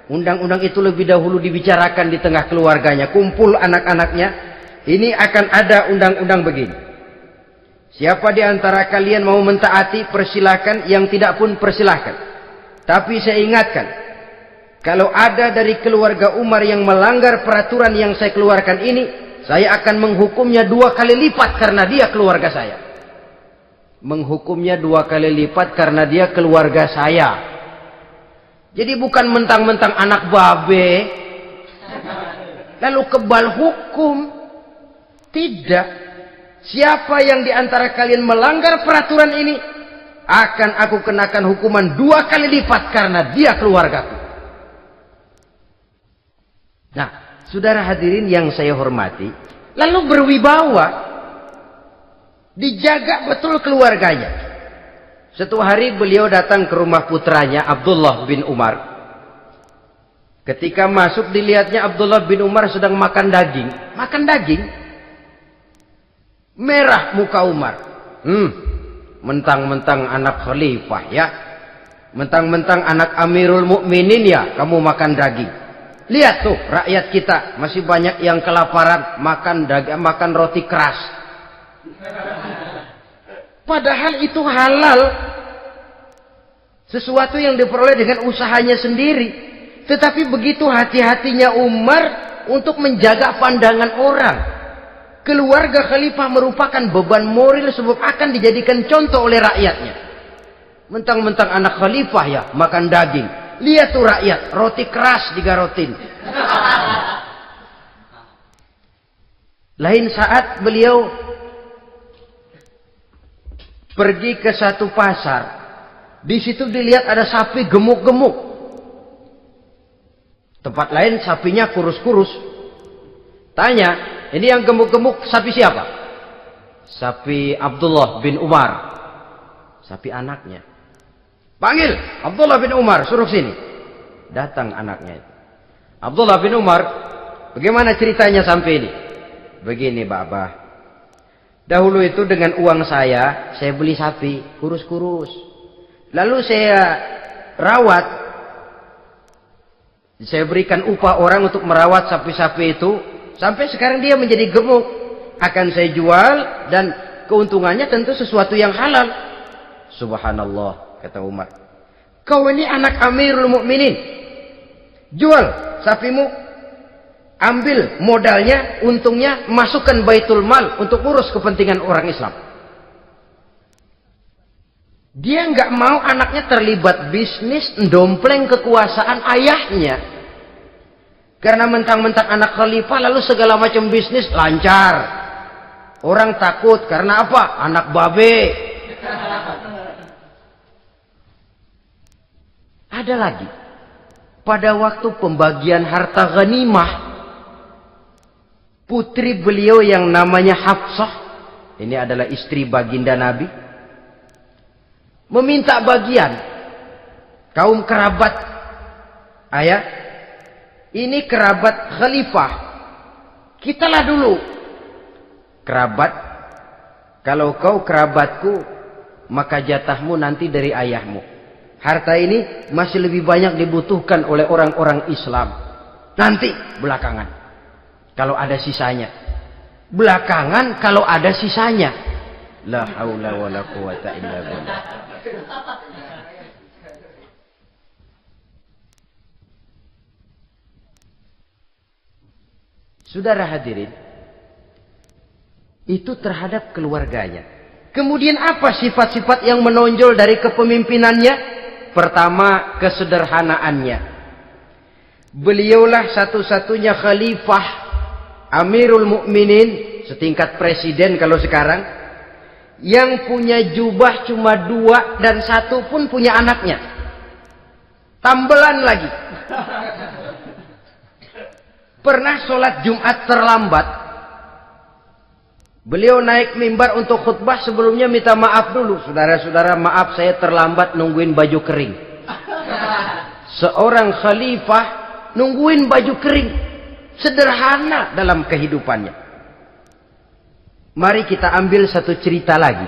undang-undang itu lebih dahulu dibicarakan di tengah keluarganya, kumpul anak-anaknya, ini akan ada undang-undang begini. Siapa di antara kalian mau mentaati, persilakan. Yang tidak pun persilakan. Tapi saya ingatkan, kalau ada dari keluarga Umar yang melanggar peraturan yang saya keluarkan ini, saya akan menghukumnya 2 kali lipat karena dia keluarga saya. Menghukumnya 2 kali lipat karena dia keluarga saya. Jadi bukan mentang-mentang anak babe, lalu kebal hukum. Tidak. Siapa yang diantara kalian melanggar peraturan ini, akan aku kenakan hukuman 2 kali lipat karena dia keluargaku. Nah, saudara hadirin yang saya hormati, lalu berwibawa, dijaga betul keluarganya. Suatu hari beliau datang ke rumah putranya Abdullah bin Umar. Ketika masuk dilihatnya Abdullah bin Umar sedang makan daging. Makan daging. Merah muka Umar. Mentang-mentang anak khalifah ya. Mentang-mentang anak Amirul Mukminin ya, kamu makan daging. Lihat tuh rakyat kita masih banyak yang kelaparan, makan daging, makan roti keras. Padahal itu halal. Sesuatu yang diperoleh dengan usahanya sendiri. Tetapi begitu hati-hatinya Umar untuk menjaga pandangan orang. Keluarga khalifah merupakan beban moral sebab akan dijadikan contoh oleh rakyatnya. Mentang-mentang anak khalifah ya, makan daging. Lihat tuh rakyat, roti keras digarotin. Lain saat beliau pergi ke satu pasar. Di situ dilihat ada sapi gemuk-gemuk. Tempat lain sapinya kurus-kurus. Tanya, ini yang gemuk-gemuk sapi siapa? Sapi Abdullah bin Umar. Sapi anaknya. Panggil Abdullah bin Umar, suruh sini. Datang anaknya itu. Abdullah bin Umar, bagaimana ceritanya sampai ini? Begini, Bapak. Dahulu itu dengan uang saya beli sapi kurus-kurus. Lalu saya rawat. Saya berikan upah orang untuk merawat sapi-sapi itu. Sampai sekarang dia menjadi gemuk. Akan saya jual dan keuntungannya tentu sesuatu yang halal. Subhanallah, kata Umar. Kau ini anak Amirul Mukminin. Jual sapimu. Ambil modalnya, untungnya, masukkan Baitul Mal untuk urus kepentingan orang Islam. Dia nggak mau anaknya terlibat bisnis, ndompleng kekuasaan ayahnya. Karena mentang-mentang anak khalifah lalu segala macam bisnis lancar. Orang takut karena apa? Anak babe. Ada lagi. Pada waktu pembagian harta ghanimah, putri beliau yang namanya Hafsah, ini adalah istri baginda Nabi, meminta bagian. Kaum kerabat ayah, ini kerabat khalifah, kitalah dulu kerabat. Kalau kau kerabatku, maka jatahmu nanti dari ayahmu. Harta ini masih lebih banyak dibutuhkan oleh orang-orang Islam. Nanti belakangan, kalau ada sisanya. Belakangan kalau ada sisanya. La haula wala quwata illa billah. Saudara hadirin, itu terhadap keluarganya. Kemudian apa sifat-sifat yang menonjol dari kepemimpinannya? Pertama, kesederhanaannya. Beliaulah satu-satunya khalifah, Amirul Mukminin, setingkat presiden kalau sekarang, yang punya jubah cuma 2 dan 1 pun punya anaknya. Tambelan lagi. Pernah sholat Jumat terlambat. Beliau naik mimbar untuk khutbah, sebelumnya minta maaf dulu. Saudara-saudara, maaf saya terlambat nungguin baju kering. Seorang khalifah nungguin baju kering. Sederhana dalam kehidupannya. Mari kita ambil satu cerita lagi.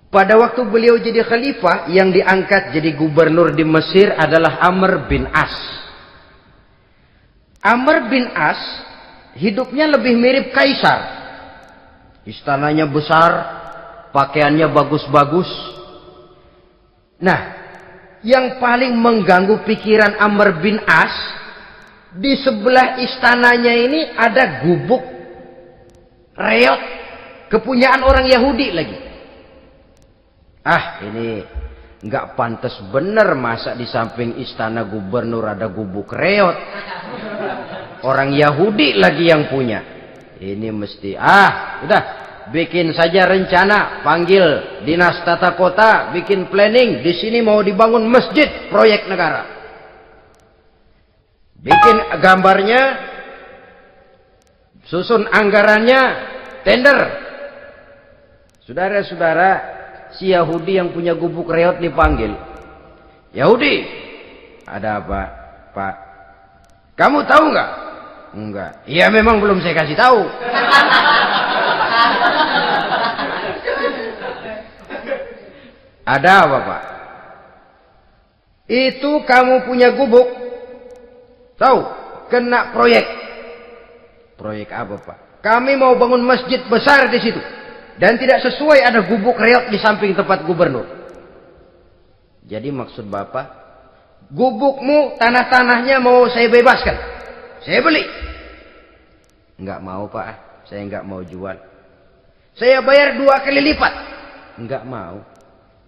Pada waktu beliau jadi khalifah, yang diangkat jadi gubernur di Mesir adalah Amr bin As. Amr bin As hidupnya lebih mirip kaisar. Istananya besar, pakaiannya bagus-bagus. Nah, yang paling mengganggu pikiran Amr bin As, di sebelah istananya ini ada gubuk reot, kepunyaan orang Yahudi lagi. Ah, ini nggak pantas bener, masa di samping istana gubernur ada gubuk reot. Orang Yahudi lagi yang punya. Ini mesti, udah, bikin saja rencana, panggil dinas tata kota, bikin planning. Di sini mau dibangun masjid, proyek negara. Bikin gambarnya, susun anggarannya, tender. Saudara-saudara, si Yahudi yang punya gubuk reot dipanggil. Yahudi, ada apa, Pak? Kamu tahu nggak? Enggak. Iya, memang belum saya kasih tahu. Ada apa, Pak? Itu kamu punya gubuk. Tahu? Kena proyek. Proyek apa, Pak? Kami mau bangun masjid besar di situ. Dan tidak sesuai ada gubuk reot di samping tempat gubernur. Jadi maksud Bapak, gubukmu, tanah-tanahnya mau saya bebaskan. Saya beli. Enggak mau, Pak. Saya enggak mau jual. Saya bayar 2 kali lipat. Enggak mau.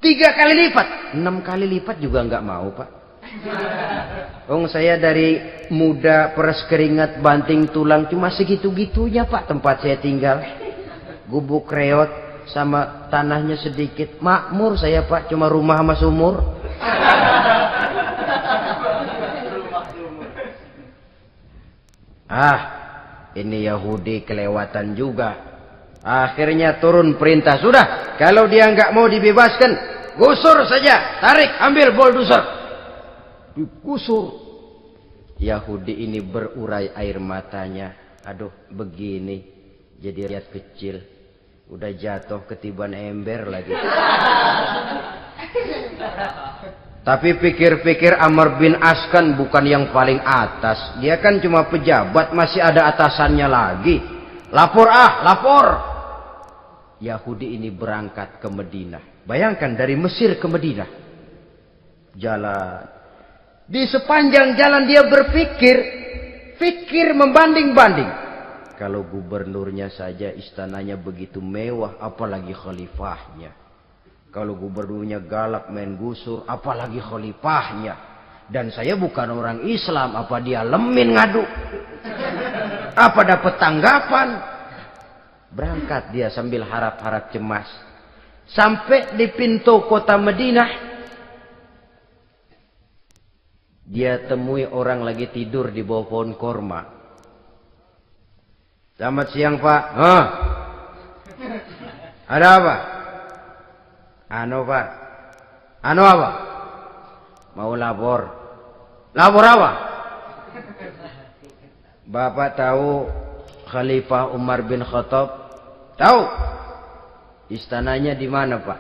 3 kali lipat. 6 kali lipat juga enggak mau, Pak. Saya dari muda peres keringat banting tulang cuma segitu-gitunya, Pak, tempat saya tinggal. Gubuk reot sama tanahnya sedikit. Makmur saya, Pak, cuma rumah sama sumur. Ini Yahudi kelewatan juga. Akhirnya turun perintah, sudah, kalau dia nggak mau dibebaskan, gusur saja, tarik, ambil bulldozer. Digusur. Yahudi ini berurai air matanya. Aduh, begini, jadi rakyat kecil, udah jatuh ketiban ember lagi. Tapi pikir-pikir Amr bin As kan bukan yang paling atas. Dia kan cuma pejabat, masih ada atasannya lagi. Lapor lapor. Yahudi ini berangkat ke Madinah. Bayangkan dari Mesir ke Madinah. Jalan. Di sepanjang jalan dia berpikir membanding-banding. Kalau gubernurnya saja istananya begitu mewah, apalagi khalifahnya. Kalau gubernurnya galak main gusur, apalagi khalifahnya. Dan saya bukan orang Islam, apa dia lemin ngadu? Apa dapat tanggapan? Berangkat dia sambil harap-harap cemas. Sampai di pintu kota Madinah, dia temui orang lagi tidur di bawah pohon korma. Selamat siang, Pak. Ada apa? Pak. Apa? Mau lapor. Lapor apa? Bapak tahu Khalifah Umar bin Khattab? Tahu? Istananya di mana, Pak?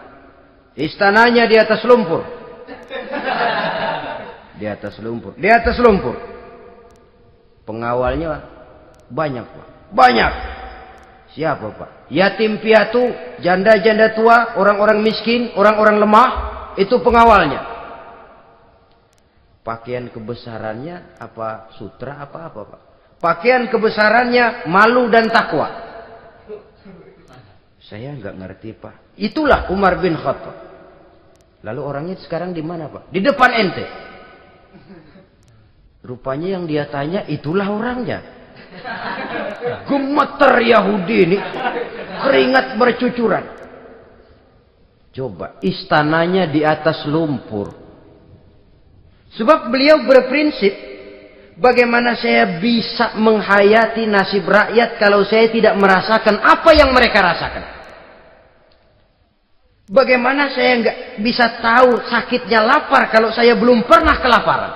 Istananya di atas lumpur. Di atas lumpur. Di atas lumpur. Pengawalnya banyak, Pak. Banyak. Siapa, Pak? Yatim piatu, janda-janda tua, orang-orang miskin, orang-orang lemah, itu pengawalnya. Pakaian kebesarannya apa sutra apa, Pak? Pakaian kebesarannya malu dan takwa. Saya nggak ngerti, Pak. Itulah Umar bin Khattab. Lalu orangnya sekarang di mana, Pak? Di depan ente. Rupanya yang dia tanya itulah orangnya. Gemeter Yahudi ini, keringat bercucuran. Coba, istananya di atas lumpur. Sebab beliau berprinsip, bagaimana saya bisa menghayati nasib rakyat kalau saya tidak merasakan apa yang mereka rasakan? Bagaimana saya nggak bisa tahu sakitnya lapar kalau saya belum pernah kelaparan?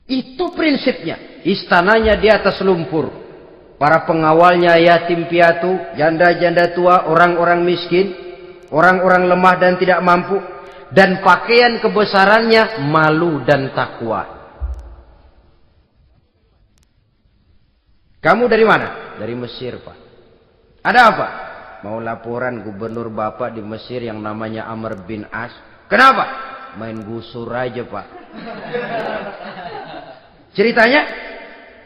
Itu prinsipnya. Istananya di atas lumpur. Para pengawalnya yatim piatu, janda-janda tua, orang-orang miskin, orang-orang lemah dan tidak mampu. Dan pakaian kebesarannya malu dan takwa. Kamu dari mana? Dari Mesir, Pak. Ada apa? Mau laporan gubernur Bapak di Mesir yang namanya Amr bin As. Kenapa? Main gusur aja, Pak. Ceritanya?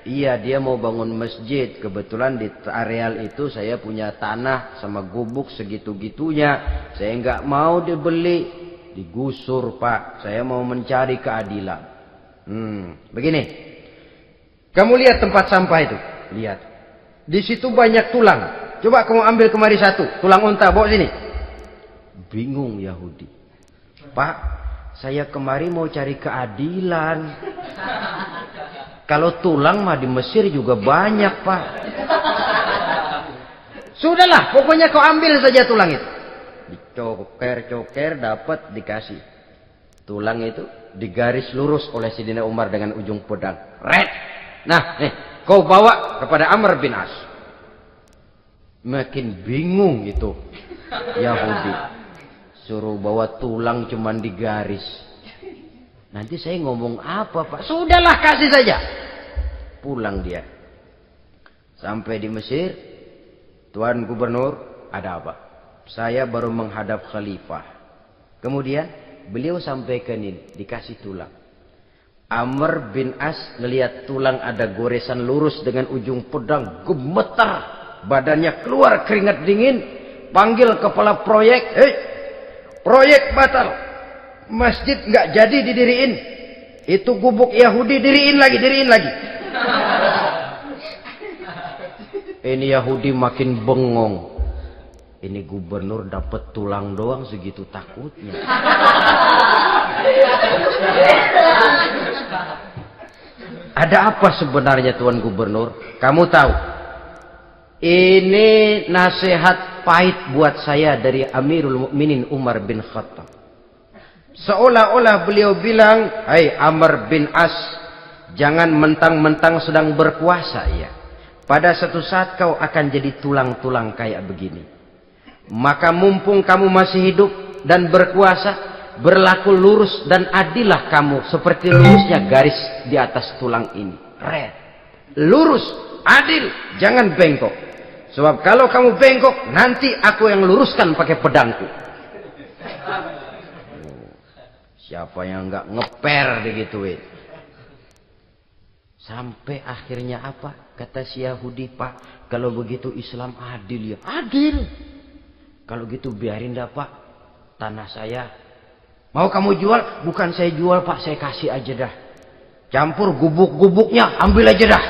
Iya, dia mau bangun masjid. Kebetulan di areal itu saya punya tanah sama gubuk segitu-gitunya. Saya nggak mau dibeli, digusur, Pak. Saya mau mencari keadilan. Begini. Kamu lihat tempat sampah itu? Lihat. Di situ banyak tulang. Coba kamu ambil kemari satu. Tulang unta, bawa sini. Bingung Yahudi. Pak, saya kemari mau cari keadilan. Kalau tulang mah di Mesir juga banyak, Pak. Sudahlah, pokoknya kau ambil saja tulang itu. Dicoker-coker, dapat, dikasih. Tulang itu digaris lurus oleh Sidina Umar dengan ujung pedang. Red. Nah, nih, kau bawa kepada Amr bin As. Makin bingung itu Yahudi. Suruh bawa tulang cuman digaris. Nanti saya ngomong apa, Pak? Sudahlah, kasih saja. Pulang dia. Sampai di Mesir. Tuan Gubernur, ada apa? Saya baru menghadap khalifah. Kemudian beliau sampaikan ini, dikasih tulang. Amr bin As ngelihat tulang ada goresan lurus dengan ujung pedang, gemetar. Badannya keluar keringat dingin. Panggil kepala proyek. Proyek batal. Masjid nggak jadi didiriin. Itu gubuk Yahudi diriin lagi. Ini Yahudi makin bengong. Ini gubernur dapat tulang doang segitu takutnya. Ada apa sebenarnya, Tuan Gubernur? Kamu tahu? Ini nasihat pahit buat saya dari Amirul Mukminin Umar bin Khattab. Seolah-olah beliau bilang, "Hai Amr bin As, jangan mentang-mentang sedang berkuasa ya. Pada satu saat kau akan jadi tulang-tulang kayak begini. Maka mumpung kamu masih hidup dan berkuasa, berlaku lurus dan adillah kamu seperti lurusnya garis di atas tulang ini. Red. Lurus, adil, jangan bengkok. Sebab kalau kamu bengkok, nanti aku yang luruskan pakai pedangku. Siapa yang nggak ngeper digituin? Sampai akhirnya apa? Kata si Yahudi, Pak, kalau begitu Islam adil ya. Adil. Kalau gitu biarin dah Pak, tanah saya. Mau kamu jual? Bukan saya jual Pak, saya kasih aja dah. Campur gubuk-gubuknya, ambil aja dah.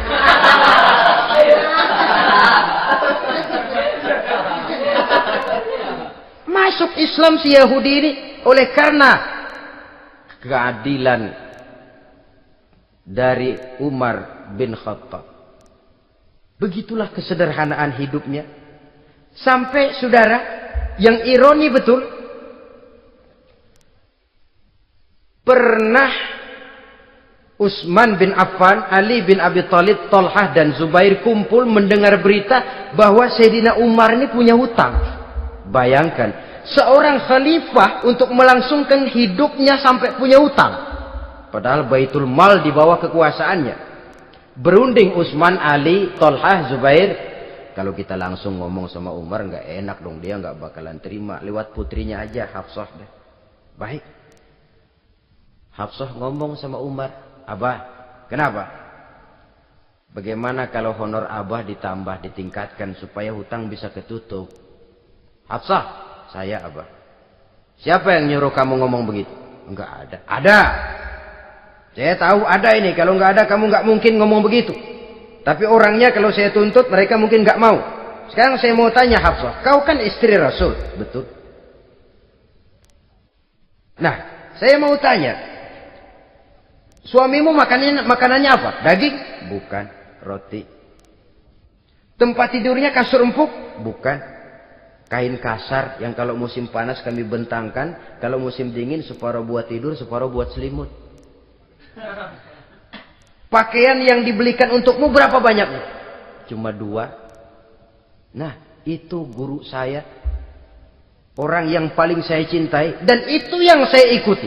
Masuk Islam si Yahudi ini oleh karena keadilan dari Umar bin Khattab. Begitulah kesederhanaan hidupnya. Sampai saudara, yang ironi betul, pernah Utsman bin Affan, Ali bin Abi Thalib, Thalhah dan Zubair kumpul mendengar berita bahwa Sayyidina Umar ini punya hutang. Bayangkan, seorang khalifah untuk melangsungkan hidupnya sampai punya hutang. Padahal Baitul Mal di bawah kekuasaannya. Berunding Utsman, Ali, Thalhah, Zubair. Kalau kita langsung ngomong sama Umar nggak enak dong, dia nggak bakalan terima. Lewat putrinya aja, Hafsah deh. Baik. Hafsah ngomong sama Umar, Abah, kenapa? Bagaimana kalau honor Abah ditambah, ditingkatkan supaya hutang bisa ketutup? Hafsah, saya Abah. Siapa yang nyuruh kamu ngomong begitu? Enggak ada. Ada. Saya tahu ada ini. Kalau enggak ada, kamu enggak mungkin ngomong begitu. Tapi orangnya kalau saya tuntut, mereka mungkin enggak mau. Sekarang saya mau tanya Hafsah, kau kan istri Rasul, betul? Nah, saya mau tanya, suamimu makanannya apa? Daging? Bukan. Roti. Tempat tidurnya kasur empuk? Bukan. Kain kasar yang kalau musim panas kami bentangkan, kalau musim dingin separuh buat tidur, separuh buat selimut. Pakaian yang dibelikan untukmu berapa banyaknya? Cuma 2. Nah, itu guru saya. Orang yang paling saya cintai. Dan itu yang saya ikuti.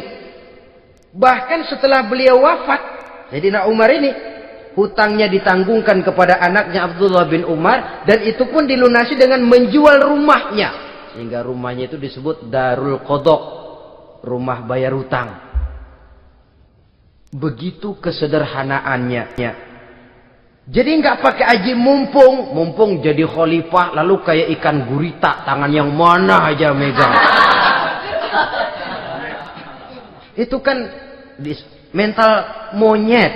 Bahkan setelah beliau wafat, Sayyidina Umar ini, hutangnya ditanggungkan kepada anaknya Abdullah bin Umar. Dan itu pun dilunasi dengan menjual rumahnya. Sehingga rumahnya itu disebut Darul Qadha, rumah bayar hutang. Begitu kesederhanaannya. Jadi nggak pakai aji mumpung jadi khalifah lalu kayak ikan gurita, tangan yang mana aja megang. Itu kan mental monyet.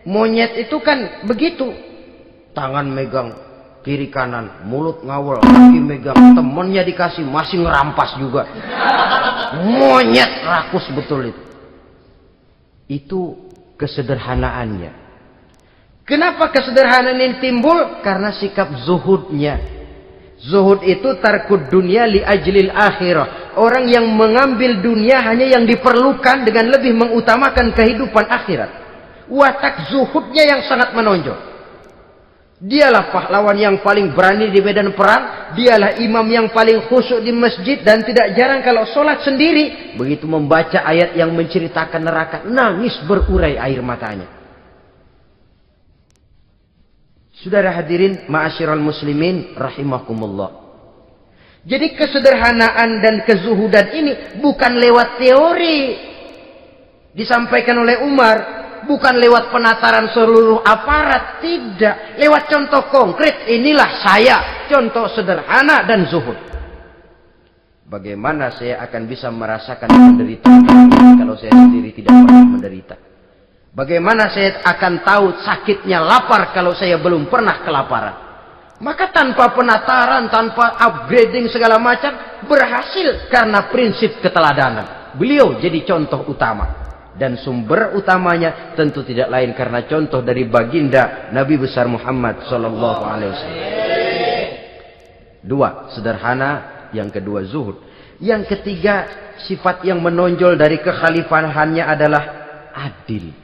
Monyet itu kan begitu. Tangan megang kiri kanan, mulut ngawal, kaki megang, temennya dikasih masih ngerampas juga. Monyet rakus betul itu. Itu kesederhanaannya. Kenapa kesederhanaan ini timbul? Karena sikap zuhudnya. Zuhud itu tarkud dunia li ajlil akhirah. Orang yang mengambil dunia hanya yang diperlukan dengan lebih mengutamakan kehidupan akhirat. Watak zuhudnya yang sangat menonjol. Dialah pahlawan yang paling berani di medan perang. Dialah imam yang paling khusyuk di masjid. Dan tidak jarang kalau sholat sendiri, begitu membaca ayat yang menceritakan neraka, nangis berurai air matanya. Saudara hadirin ma'asyiral muslimin rahimakumullah. Jadi kesederhanaan dan kezuhudan ini bukan lewat teori disampaikan oleh Umar. Bukan lewat penataran seluruh aparat. Tidak. Lewat contoh konkret. Inilah saya. Contoh sederhana dan zuhud. Bagaimana saya akan bisa merasakan penderitaan kalau saya sendiri tidak pernah menderita? Bagaimana saya akan tahu sakitnya lapar kalau saya belum pernah kelaparan? Maka tanpa penataran, tanpa upgrading segala macam, berhasil karena prinsip keteladanan. Beliau jadi contoh utama. Dan sumber utamanya tentu tidak lain karena contoh dari baginda Nabi besar Muhammad sallallahu alaihi wasallam. 2, sederhana, yang kedua zuhud. Yang ketiga, sifat yang menonjol dari kekhalifahannya adalah adil.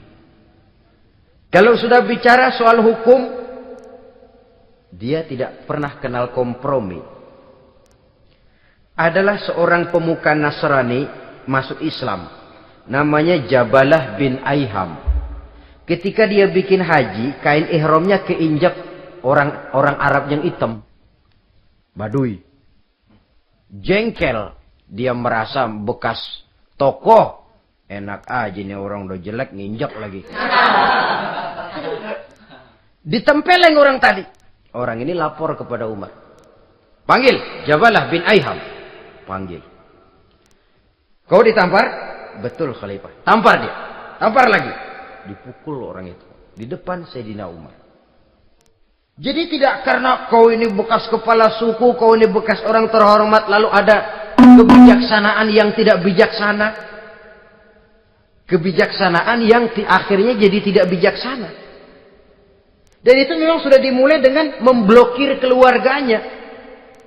Kalau sudah bicara soal hukum, dia tidak pernah kenal kompromi. Adalah seorang pemuka Nasrani masuk Islam. Namanya Jabalah bin Aiham. Ketika dia bikin haji, kain ihramnya keinjak orang Arab yang hitam. Badui. Jengkel. Dia merasa bekas tokoh. Enak aja nih orang udah jelek nginjak lagi. Ditempeleng orang tadi. Orang ini lapor kepada Umar. Panggil Jabalah bin Aiham. Panggil. Kau ditampar? Betul Khalifah. Tampar dia. Tampar lagi. Dipukul orang itu. Di depan Sayyidina Umar. Jadi tidak karena kau ini bekas kepala suku, kau ini bekas orang terhormat, lalu ada kebijaksanaan yang tidak bijaksana. Kebijaksanaan yang akhirnya jadi tidak bijaksana. Dan itu memang sudah dimulai dengan memblokir keluarganya.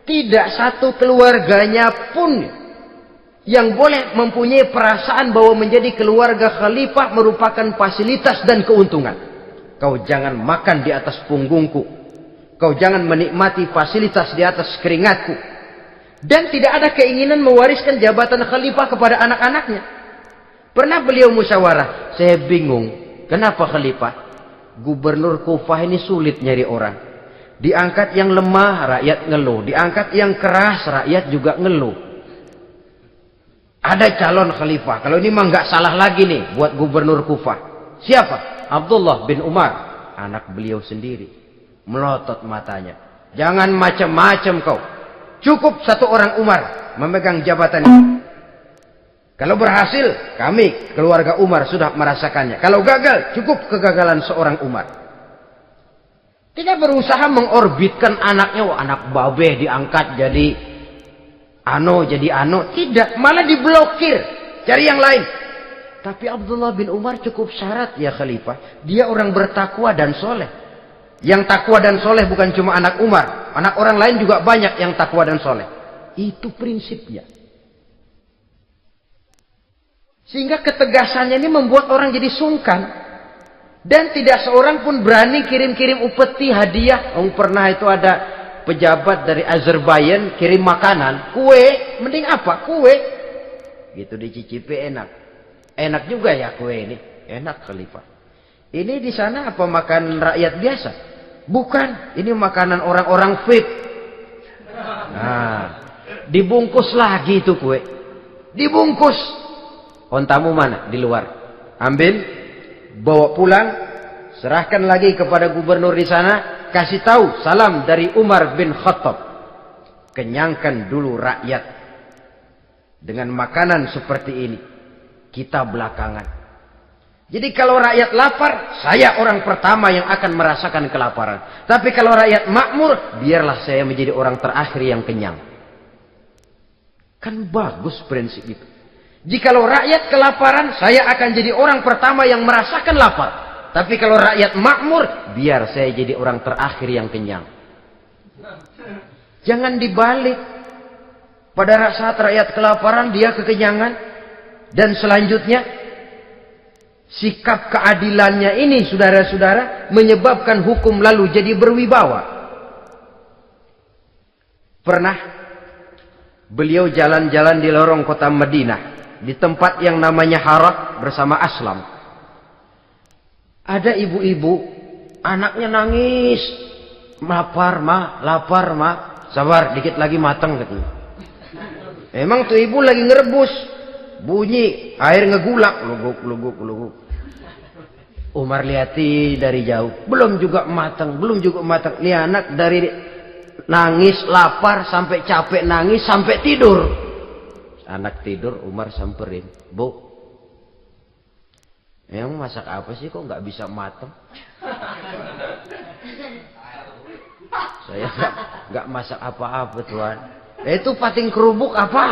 Tidak satu keluarganya pun yang boleh mempunyai perasaan bahwa menjadi keluarga khalifah merupakan fasilitas dan keuntungan. Kau jangan makan di atas punggungku. Kau jangan menikmati fasilitas di atas keringatku. Dan tidak ada keinginan mewariskan jabatan khalifah kepada anak-anaknya. Pernah beliau musyawarah. Saya bingung. Kenapa khalifah? Gubernur Kufah ini sulit nyari orang. Diangkat yang lemah, rakyat ngeluh. Diangkat yang keras, rakyat juga ngeluh. Ada calon khalifah. Kalau ini mah nggak salah lagi nih buat gubernur Kufah. Siapa? Abdullah bin Umar. Anak beliau sendiri. Melotot matanya. Jangan macam-macam kau. Cukup satu orang Umar memegang jabatan ini. Kalau berhasil, kami keluarga Umar sudah merasakannya. Kalau gagal, cukup kegagalan seorang Umar. Tidak berusaha mengorbitkan anaknya. Wah, anak babeh diangkat jadi jadi ano. Tidak, malah diblokir. Cari yang lain. Tapi Abdullah bin Umar cukup syarat ya khalifah. Dia orang bertakwa dan soleh. Yang takwa dan soleh bukan cuma anak Umar. Anak orang lain juga banyak yang takwa dan soleh. Itu prinsipnya. Sehingga ketegasannya ini membuat orang jadi sungkan. Dan tidak seorang pun berani kirim-kirim upeti hadiah. Pernah itu ada pejabat dari Azerbaijan kirim makanan. Kue. Mending apa? Kue. Gitu dicicipi enak. Enak juga ya kue ini. Enak khalifah. Ini di sana apa makan rakyat biasa? Bukan. Ini makanan orang-orang VIP. Nah, dibungkus lagi itu kue. Dibungkus. Ontamu mana? Di luar. Ambil, bawa pulang, serahkan lagi kepada gubernur di sana, kasih tahu salam dari Umar bin Khattab. Kenyangkan dulu rakyat dengan makanan seperti ini. Kita belakangan. Jadi kalau rakyat lapar, saya orang pertama yang akan merasakan kelaparan. Tapi kalau rakyat makmur, biarlah saya menjadi orang terakhir yang kenyang. Kan bagus prinsip itu. Jikalau rakyat kelaparan, saya akan jadi orang pertama yang merasakan lapar. Tapi kalau rakyat makmur, biar saya jadi orang terakhir yang kenyang. Jangan dibalik. Pada saat rakyat kelaparan, dia kekenyangan. Dan selanjutnya, sikap keadilannya ini, saudara-saudara, menyebabkan hukum lalu jadi berwibawa. Pernah beliau jalan-jalan di lorong kota Madinah. Di tempat yang namanya Harah bersama Aslam. Ada ibu-ibu, anaknya nangis. Lapar ma, lapar ma. Sabar, dikit lagi matang katanya. Emang tuh ibu lagi ngerebus. Bunyi, air ngegulak. Luguk, luguk, luguk. Umar lihati dari jauh. Belum juga matang, belum juga matang. Ini anak dari nangis, lapar, sampai capek nangis, sampai tidur. Anak tidur, Umar samperin. Bu, yang masak apa sih kok nggak bisa matang? Saya nggak masak apa-apa tuan. Itu pating kerubuk apa?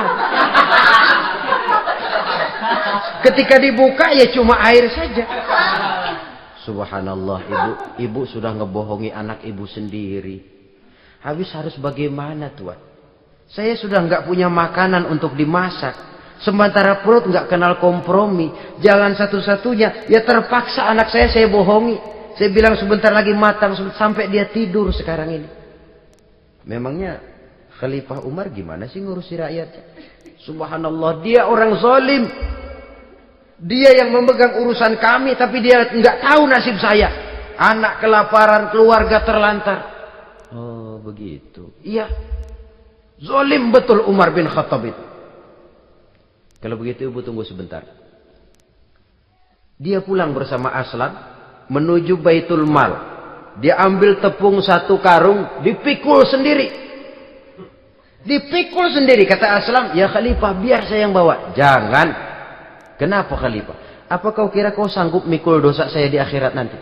Ketika dibuka ya cuma air saja. Subhanallah, ibu sudah ngebohongi anak ibu sendiri. Habis harus bagaimana tuan? Saya sudah nggak punya makanan untuk dimasak. Sementara perut nggak kenal kompromi. Jalan satu-satunya, ya terpaksa anak saya bohongi. Saya bilang sebentar lagi matang sampai dia tidur sekarang ini. Memangnya Khalifah Umar gimana sih ngurusi rakyatnya? Subhanallah, dia orang zalim. Dia yang memegang urusan kami, tapi dia nggak tahu nasib saya. Anak kelaparan, keluarga terlantar. Oh begitu. Iya. Zalim betul Umar bin Khattab itu. Kalau begitu ibu tunggu sebentar. Dia pulang bersama Aslam menuju Baitul Mal. Dia ambil tepung 1 karung, dipikul sendiri. Dipikul sendiri, kata Aslam, ya Khalifah biar saya yang bawa. Jangan. Kenapa Khalifah? Apa kau kira kau sanggup mikul dosa saya di akhirat nanti?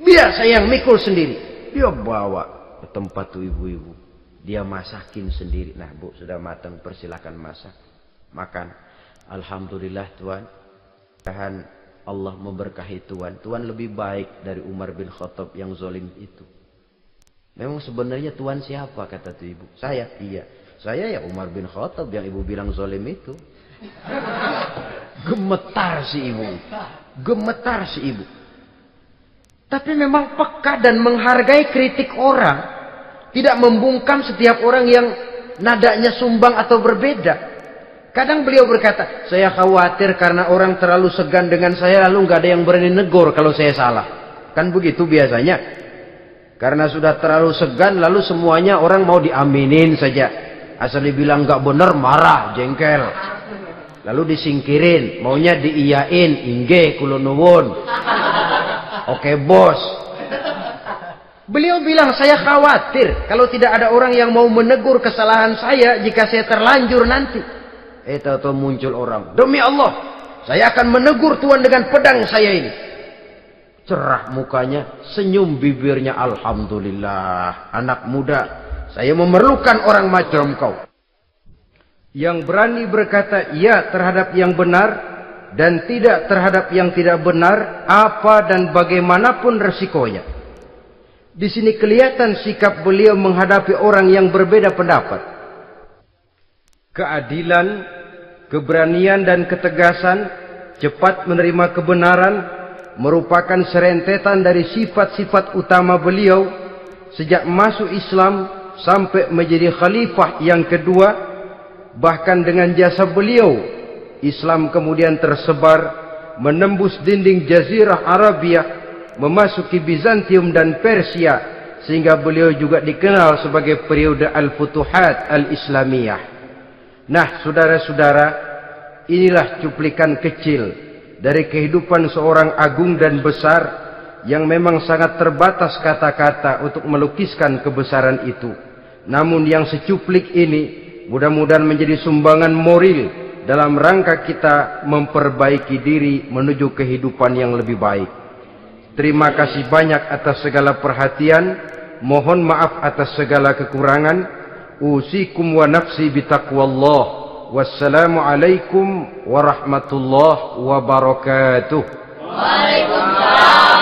Biar saya yang mikul sendiri. Dia bawa ke tempat tuh ibu-ibu. Dia masakin sendiri. Nah bu, sudah matang, persilakan masak. Makan. Alhamdulillah Tuhan. Tuhan Allah memberkahi Tuhan. Tuhan lebih baik dari Umar bin Khattab yang zalim itu. Memang sebenarnya Tuhan siapa, kata tuh ibu? Saya. Iya. Saya ya Umar bin Khattab yang ibu bilang zalim itu. Gemetar si ibu. Gemetar si ibu. Tapi memang peka dan menghargai kritik orang. Tidak membungkam setiap orang yang nadanya sumbang atau berbeda. Kadang beliau berkata, saya khawatir karena orang terlalu segan dengan saya lalu nggak ada yang berani negor kalau saya salah. Kan begitu biasanya. Karena sudah terlalu segan lalu semuanya orang mau diaminin saja. Asal dibilang nggak benar marah, jengkel. Lalu disingkirin, maunya diiyain, inggih kula nuwun. Oke bos. Beliau bilang saya khawatir kalau tidak ada orang yang mau menegur kesalahan saya jika saya terlanjur nanti. Tahu-tahu muncul orang. Demi Allah, saya akan menegur Tuhan dengan pedang saya ini. Cerah mukanya, senyum bibirnya. Alhamdulillah, anak muda, saya memerlukan orang macam kau. Yang berani berkata iya terhadap yang benar dan tidak terhadap yang tidak benar, apa dan bagaimanapun resikonya. Di sini kelihatan sikap beliau menghadapi orang yang berbeda pendapat. Keadilan, keberanian dan ketegasan, cepat menerima kebenaran, merupakan serentetan dari sifat-sifat utama beliau sejak masuk Islam sampai menjadi khalifah yang kedua. Bahkan dengan jasa beliau, Islam kemudian tersebar, menembus dinding Jazirah Arabia, memasuki Bizantium dan Persia, sehingga beliau juga dikenal sebagai periode Al-Futuhat Al-Islamiyah. Nah, saudara-saudara, inilah cuplikan kecil dari kehidupan seorang agung dan besar yang memang sangat terbatas kata-kata untuk melukiskan kebesaran itu. Namun yang secuplik ini mudah-mudahan menjadi sumbangan moral dalam rangka kita memperbaiki diri menuju kehidupan yang lebih baik. Terima kasih banyak atas segala perhatian. Mohon maaf atas segala kekurangan. Usikum wa nafsi bitaqwallah. Wassalamualaikum warahmatullahi wabarakatuh. Waalaikumsalam.